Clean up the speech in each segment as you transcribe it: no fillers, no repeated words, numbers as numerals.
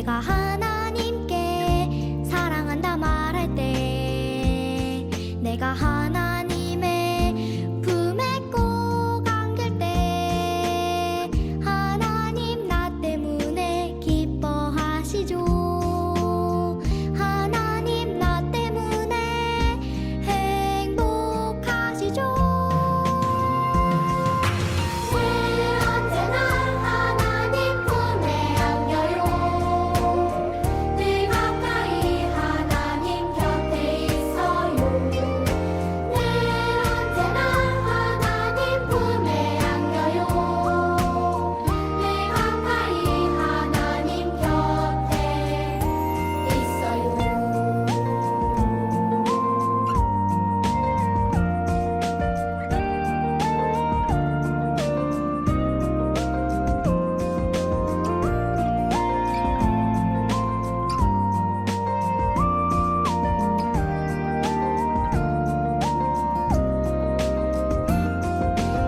내가 하나님께 사랑한다 말할 때, 내가 하나님의 품에 꼭 안길 때, 하나님 나 때문에 기뻐하시죠. 하나님 나 때문에 행복하시죠. 늘 언제나 하나님 품에 안겨요. 늘 가까이 하나님 곁에 있어요. 늘 언제나 하나님 품에 안겨요. 늘 가까이 하나님 곁에 있어요.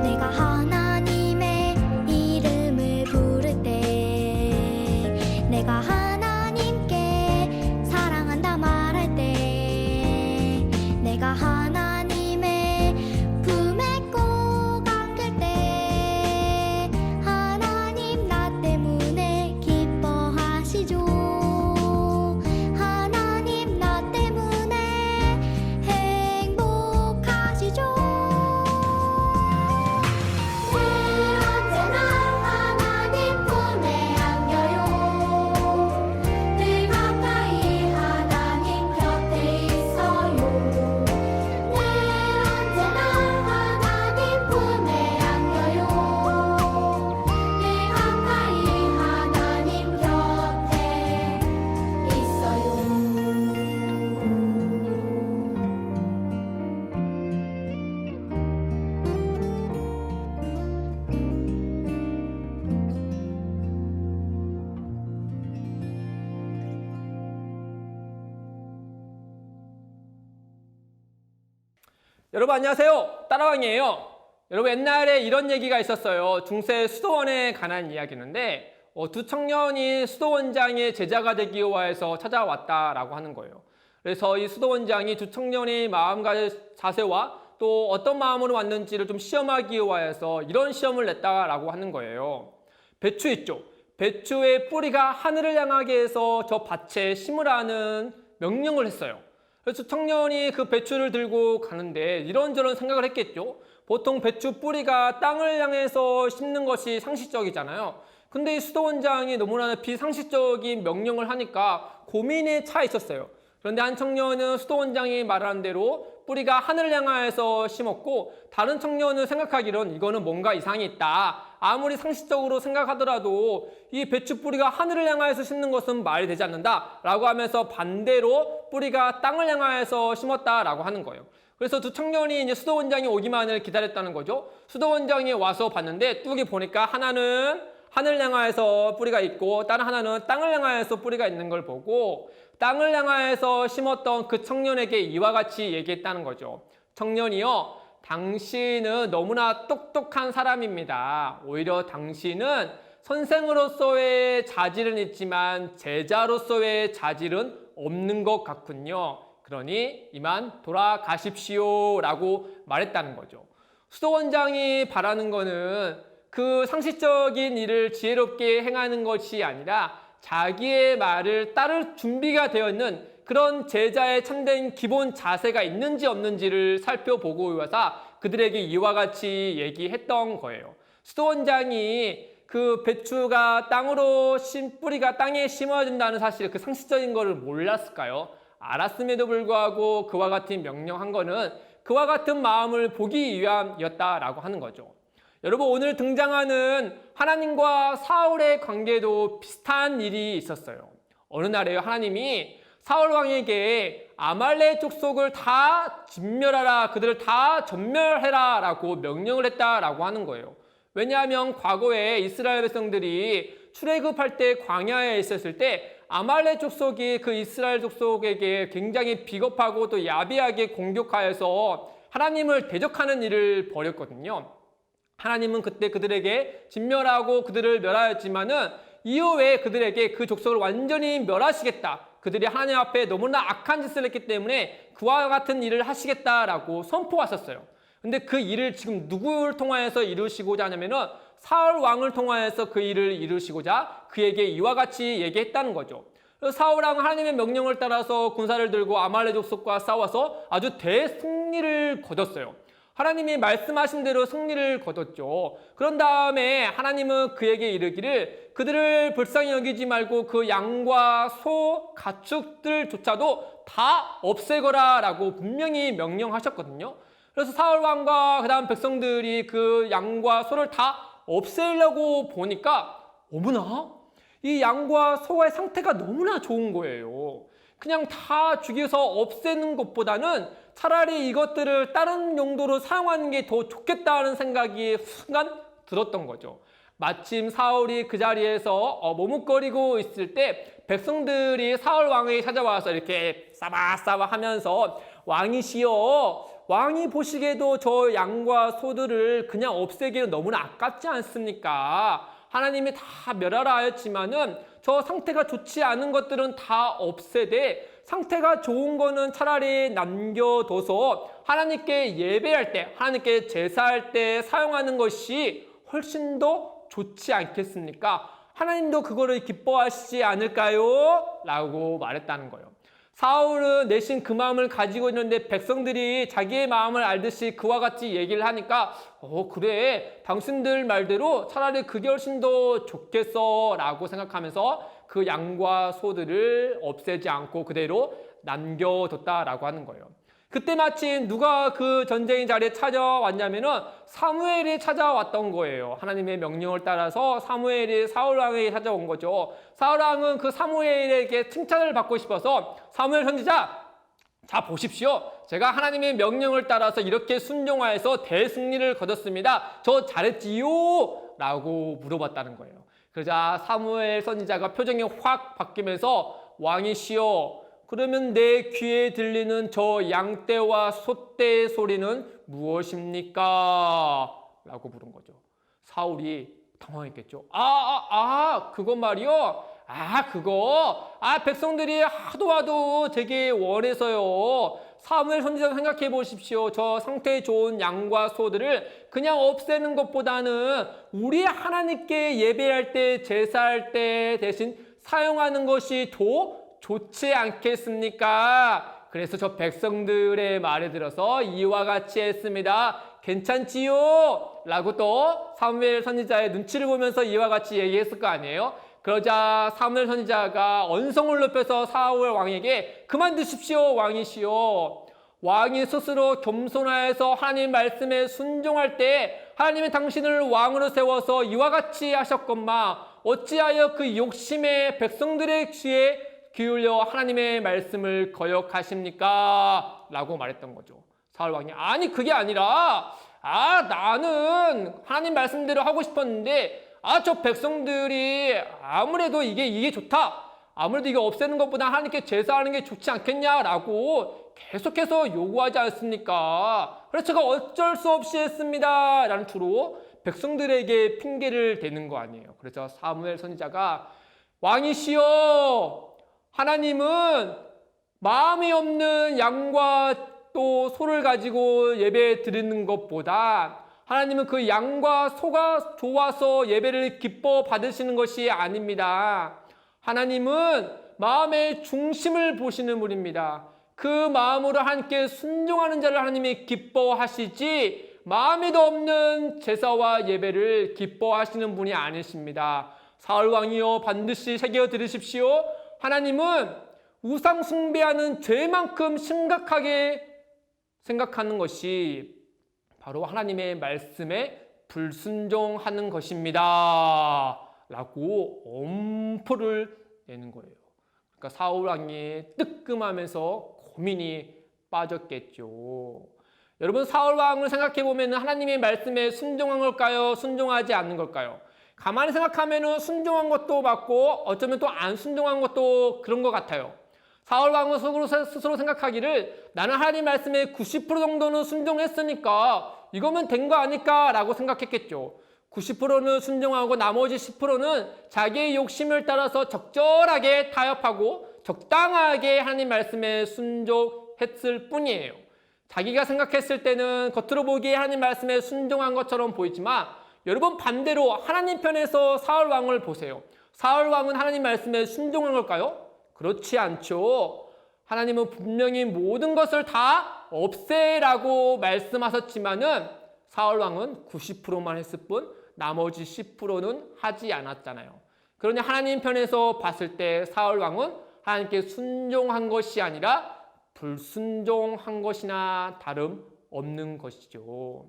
내가 하나님의 이름을 부를 때, 내가 하나님께 사랑한다 말할 때, 내가 하나님의 품에 꼭 안길 때, 하나님 나 때문에 기뻐하시죠. 하나님 나 때문에 행복하시죠. 늘 언제나 하나님 품에 안겨요. 늘 가까이 하나님 곁에 있어요. 늘 언제나 하나님 품에 안겨요. 늘 가까이 하나님 곁에 있어요. 여러분 안녕하세요. 따라왕이에요. 여러분 옛날에 이런 얘기가 있었어요. 중세 수도원에 관한 이야기인데 두 청년이 수도원장의 제자가 되기 위해서 찾아왔다라고 하는 거예요. 그래서 이 수도원장이 두 청년의 마음과 자세와 또 어떤 마음으로 왔는지를 좀 시험하기 위해서 이런 시험을 냈다라고 하는 거예요. 배추 있죠. 배추의 뿌리가 하늘을 향하게 해서 저 밭에 심으라는 명령을 했어요. 그래서 청년이 그 배추를 들고 가는데 이런저런 생각을 했겠죠. 보통 배추 뿌리가 땅을 향해서 심는 것이 상식적이잖아요. 근데 이 수도원장이 너무나 비상식적인 명령을 하니까 고민에 차 있었어요. 그런데 한 청년은 수도원장이 말한 대로 뿌리가 하늘을 향하여서 심었고, 다른 청년은 생각하기로는 이거는 뭔가 이상이 있다. 아무리 상식적으로 생각하더라도 이 배추 뿌리가 하늘을 향하여서 심는 것은 말이 되지 않는다 라고 하면서 반대로 뿌리가 땅을 향하여서 심었다라고 하는 거예요. 그래서 두 청년이 이제 수도원장이 오기만을 기다렸다는 거죠. 수도원장이 와서 봤는데 뚜기 보니까 하나는 하늘을 향하여서 뿌리가 있고 다른 하나는 땅을 향하여서 뿌리가 있는 걸 보고, 땅을 향하여서 심었던 그 청년에게 이와 같이 얘기했다는 거죠. 청년이요, 당신은 너무나 똑똑한 사람입니다. 오히려 당신은 선생으로서의 자질은 있지만 제자로서의 자질은 없는 것 같군요. 그러니 이만 돌아가십시오 라고 말했다는 거죠. 수도원장이 바라는 거는 그 상식적인 일을 지혜롭게 행하는 것이 아니라 자기의 말을 따를 준비가 되어 있는 그런 제자의 참된 기본 자세가 있는지 없는지를 살펴보고 위해서 그들에게 이와 같이 얘기했던 거예요. 수도원장이 그 배추가 뿌리가 땅에 심어진다는 사실, 그 상식적인 거를 몰랐을까요? 알았음에도 불구하고 그와 같은 명령한 거는 그와 같은 마음을 보기 위함이었다라고 하는 거죠. 여러분, 오늘 등장하는 하나님과 사울의 관계도 비슷한 일이 있었어요. 어느 날에요, 하나님이 사울 왕에게 아말렉 족속을 다 진멸하라, 그들을 다 전멸해라 라고 명령을 했다라고 하는 거예요. 왜냐하면 과거에 이스라엘 백성들이 출애굽할 때 광야에 있었을 때 아말렉 족속이 그 이스라엘 족속에게 굉장히 비겁하고 또 야비하게 공격하여서 하나님을 대적하는 일을 벌였거든요. 하나님은 그때 그들에게 진멸하고 그들을 멸하였지만은 이후에 그들에게 그 족속을 완전히 멸하시겠다. 그들이 하나님 앞에 너무나 악한 짓을 했기 때문에 그와 같은 일을 하시겠다라고 선포하셨어요. 근데 그 일을 지금 누구를 통하여서 이루시고자 하냐면은 사울 왕을 통하여서 그 일을 이루시고자 그에게 이와 같이 얘기했다는 거죠. 사울 왕은 하나님의 명령을 따라서 군사를 들고 아말렉 족속과 싸워서 아주 대승리를 거뒀어요. 하나님이 말씀하신 대로 승리를 거뒀죠. 그런 다음에 하나님은 그에게 이르기를 그들을 불쌍히 여기지 말고 그 양과 소, 가축들조차도 다 없애거라 라고 분명히 명령하셨거든요. 그래서 사울 왕과 그 다음 백성들이 그 양과 소를 다 없애려고 보니까 어머나 이 양과 소의 상태가 너무나 좋은 거예요. 그냥 다 죽여서 없애는 것보다는 차라리 이것들을 다른 용도로 사용하는 게 더 좋겠다는 생각이 순간 들었던 거죠. 마침 사울이 그 자리에서 머뭇거리고 있을 때 백성들이 사울 왕에게 찾아와서 이렇게 싸바싸바 하면서 왕이시여, 왕이 보시기에도 저 양과 소들을 그냥 없애기는 너무나 아깝지 않습니까? 하나님이 다 멸하라 하였지만은 저 상태가 좋지 않은 것들은 다 없애되 상태가 좋은 거는 차라리 남겨둬서 하나님께 예배할 때, 하나님께 제사할 때 사용하는 것이 훨씬 더 좋지 않겠습니까? 하나님도 그거를 기뻐하시지 않을까요? 라고 말했다는 거예요. 사울은 내심 그 마음을 가지고 있는데 백성들이 자기의 마음을 알듯이 그와 같이 얘기를 하니까 그래 당신들 말대로 차라리 그게 훨씬 더 좋겠어 라고 생각하면서 그 양과 소들을 없애지 않고 그대로 남겨뒀다라고 하는 거예요. 그때 마침 누가 그 전쟁의 자리에 찾아왔냐면은 사무엘이 찾아왔던 거예요. 하나님의 명령을 따라서 사무엘이 사울 왕에게 찾아온 거죠. 사울 왕은 그 사무엘에게 칭찬을 받고 싶어서 사무엘 선지자, 자 보십시오. 제가 하나님의 명령을 따라서 이렇게 순종하여서 대승리를 거뒀습니다. 저 잘했지요? 라고 물어봤다는 거예요. 그러자 사무엘 선지자가 표정이 확 바뀌면서 왕이시여, 그러면 내 귀에 들리는 저 양떼와 소떼의 소리는 무엇입니까? 라고 물은 거죠. 사울이 당황했겠죠. 그거 말이요? 백성들이 하도 되게 원해서요. 사무엘 선지자 생각해 보십시오. 저 상태 좋은 양과 소들을 그냥 없애는 것보다는 우리 하나님께 예배할 때, 제사할 때 대신 사용하는 것이 더 좋지 않겠습니까? 그래서 저 백성들의 말에 들어서 이와 같이 했습니다. 괜찮지요? 라고 또 사무엘 선지자의 눈치를 보면서 이와 같이 얘기했을 거 아니에요? 그러자 사무엘 선지자가 언성을 높여서 사울 왕에게 그만두십시오 왕이시오. 왕이 스스로 겸손하여서 하나님 말씀에 순종할 때 하나님이 당신을 왕으로 세워서 이와 같이 하셨건만 어찌하여 그 욕심에 백성들의 귀에 기울여 하나님의 말씀을 거역하십니까? 라고 말했던 거죠. 사울 왕이 아니 그게 아니라 나는 하나님 말씀대로 하고 싶었는데 저 백성들이 아무래도 이게 좋다. 아무래도 이거 없애는 것보다 하나님께 제사하는 게 좋지 않겠냐라고 계속해서 요구하지 않습니까? 그래서 제가 어쩔 수 없이 했습니다. 라는 투로 백성들에게 핑계를 대는 거 아니에요. 그래서 사무엘 선지자가 왕이시여, 하나님은 마음이 없는 양과 또 소를 가지고 예배 드리는 것보다 하나님은 그 양과 소가 좋아서 예배를 기뻐 받으시는 것이 아닙니다. 하나님은 마음의 중심을 보시는 분입니다. 그 마음으로 하나님께 순종하는 자를 하나님이 기뻐하시지 마음에도 없는 제사와 예배를 기뻐하시는 분이 아니십니다. 사울 왕이여 반드시 새겨 들으십시오. 하나님은 우상 숭배하는 죄만큼 심각하게 생각하는 것이 바로 하나님의 말씀에 불순종하는 것입니다. 라고 엄포를 내는 거예요. 그러니까 사울 왕이 뜨끔하면서 고민이 빠졌겠죠. 여러분, 사울 왕을 생각해 보면 하나님의 말씀에 순종한 걸까요? 순종하지 않는 걸까요? 가만히 생각하면 순종한 것도 맞고 어쩌면 또 안 순종한 것도 그런 것 같아요. 사울 왕은 스스로 생각하기를 나는 하나님 말씀에 90% 정도는 순종했으니까 이거면 된 거 아닐까 라고 생각했겠죠. 90%는 순종하고 나머지 10%는 자기의 욕심을 따라서 적절하게 타협하고 적당하게 하나님 말씀에 순종했을 뿐이에요. 자기가 생각했을 때는 겉으로 보기에 하나님 말씀에 순종한 것처럼 보이지만 여러분 반대로 하나님 편에서 사울 왕을 보세요. 사울 왕은 하나님 말씀에 순종한 걸까요? 그렇지 않죠. 하나님은 분명히 모든 것을 다 없애라고 말씀하셨지만은 사울 왕은 90%만 했을 뿐 나머지 10%는 하지 않았잖아요. 그러니 하나님 편에서 봤을 때 사울 왕은 하나님께 순종한 것이 아니라 불순종한 것이나 다름없는 것이죠.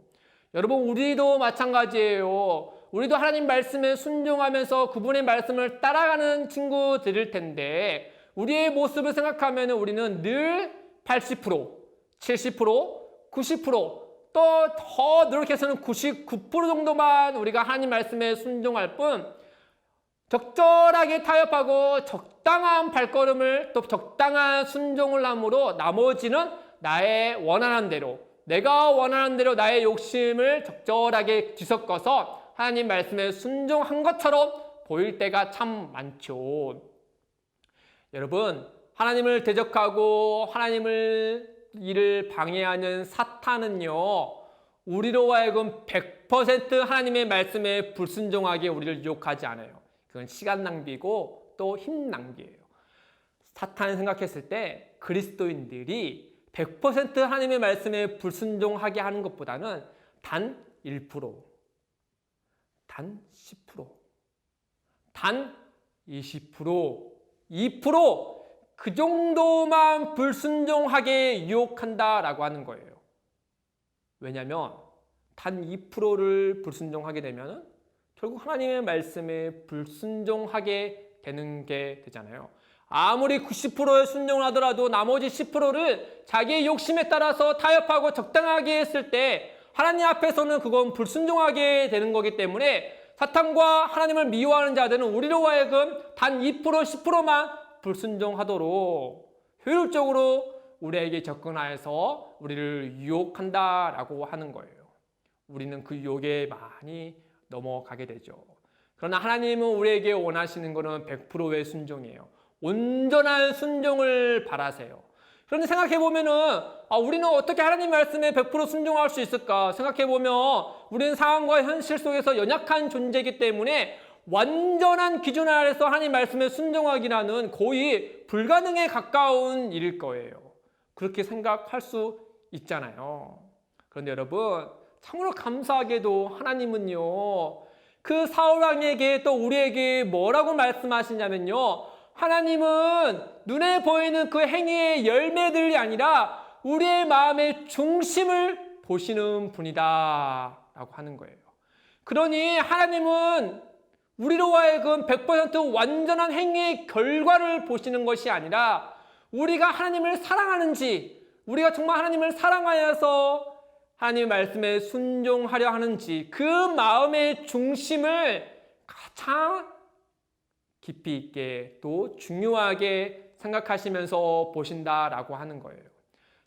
여러분 우리도 마찬가지예요. 우리도 하나님 말씀에 순종하면서 그분의 말씀을 따라가는 친구들일 텐데 우리의 모습을 생각하면 우리는 늘 80%, 70%, 90%, 또 더 노력해서는 99% 정도만 우리가 하나님 말씀에 순종할 뿐 적절하게 타협하고 적당한 발걸음을 또 적당한 순종을 함으로 나머지는 나의 원하는 대로 내가 원하는 대로 나의 욕심을 적절하게 뒤섞어서 하나님 말씀에 순종한 것처럼 보일 때가 참 많죠. 여러분 하나님을 대적하고 하나님을 일을 방해하는 사탄은요 우리로 하여금 100% 하나님의 말씀에 불순종하게 우리를 유혹하지 않아요. 그건 시간 낭비고 또 힘 낭비예요. 사탄이 생각했을 때 그리스도인들이 100% 하나님의 말씀에 불순종하게 하는 것보다는 단 1%, 단 10%, 단 20%, 2%, 그 정도만 불순종하게 유혹한다라고 하는 거예요. 왜냐하면 단 2%를 불순종하게 되면 결국 하나님의 말씀에 불순종하게 되는 게 되잖아요. 아무리 90%의 순종을 하더라도 나머지 10%를 자기의 욕심에 따라서 타협하고 적당하게 했을 때 하나님 앞에서는 그건 불순종하게 되는 거기 때문에 사탄과 하나님을 미워하는 자들은 우리로 하여금 단 2%, 10%만 불순종하도록 효율적으로 우리에게 접근하여서 우리를 유혹한다라고 하는 거예요. 우리는 그 유혹에 많이 넘어가게 되죠. 그러나 하나님은 우리에게 원하시는 것은 100%의 순종이에요. 온전한 순종을 바라세요. 그런데 생각해보면은 우리는 어떻게 하나님 말씀에 100% 순종할 수 있을까? 생각해보면 우리는 상황과 현실 속에서 연약한 존재이기 때문에 완전한 기준 아래서 하나님 말씀에 순종하기라는 거의 불가능에 가까운 일일 거예요. 그렇게 생각할 수 있잖아요. 그런데 여러분 참으로 감사하게도 하나님은요 그 사울 왕에게 또 우리에게 뭐라고 말씀하시냐면요 하나님은 눈에 보이는 그 행위의 열매들이 아니라 우리의 마음의 중심을 보시는 분이다 라고 하는 거예요. 그러니 하나님은 우리로 하여금 100% 완전한 행위의 결과를 보시는 것이 아니라 우리가 하나님을 사랑하는지 우리가 정말 하나님을 사랑하여서 하나님의 말씀에 순종하려 하는지 그 마음의 중심을 가장 깊이 있게 또 중요하게 생각하시면서 보신다라고 하는 거예요.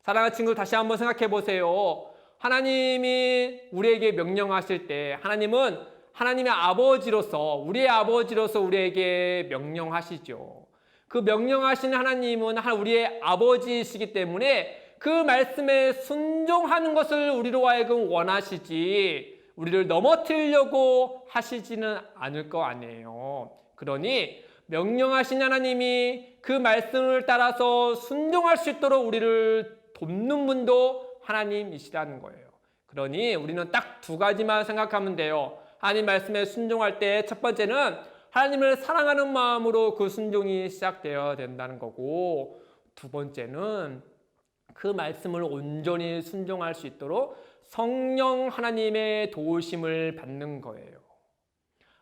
사랑하는 친구들 다시 한번 생각해 보세요. 하나님이 우리에게 명령하실 때 하나님은 하나님의 아버지로서 우리의 아버지로서 우리에게 명령하시죠. 그 명령하시는 하나님은 우리의 아버지이시기 때문에 그 말씀에 순종하는 것을 우리로 하여금 원하시지 우리를 넘어뜨리려고 하시지는 않을 거 아니에요. 그러니 명령하신 하나님이 그 말씀을 따라서 순종할 수 있도록 우리를 돕는 분도 하나님이시라는 거예요. 그러니 우리는 딱 두 가지만 생각하면 돼요. 하나님 말씀에 순종할 때 첫 번째는 하나님을 사랑하는 마음으로 그 순종이 시작되어야 된다는 거고 두 번째는 그 말씀을 온전히 순종할 수 있도록 성령 하나님의 도우심을 받는 거예요.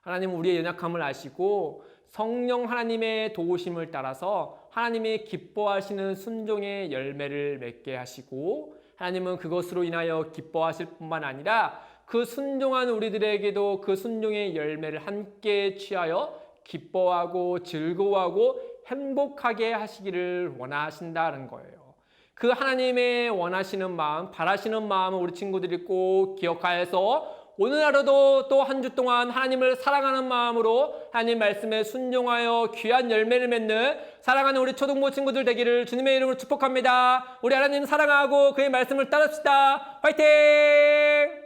하나님은 우리의 연약함을 아시고 성령 하나님의 도우심을 따라서 하나님이 기뻐하시는 순종의 열매를 맺게 하시고 하나님은 그것으로 인하여 기뻐하실 뿐만 아니라 그 순종한 우리들에게도 그 순종의 열매를 함께 취하여 기뻐하고 즐거워하고 행복하게 하시기를 원하신다는 거예요. 그 하나님의 원하시는 마음, 바라시는 마음을 우리 친구들이 꼭 기억하여서 오늘 하루도 또 한 주 동안 하나님을 사랑하는 마음으로 하나님 말씀에 순종하여 귀한 열매를 맺는 사랑하는 우리 초등부 친구들 되기를 주님의 이름으로 축복합니다. 우리 하나님 사랑하고 그의 말씀을 따릅시다. 화이팅!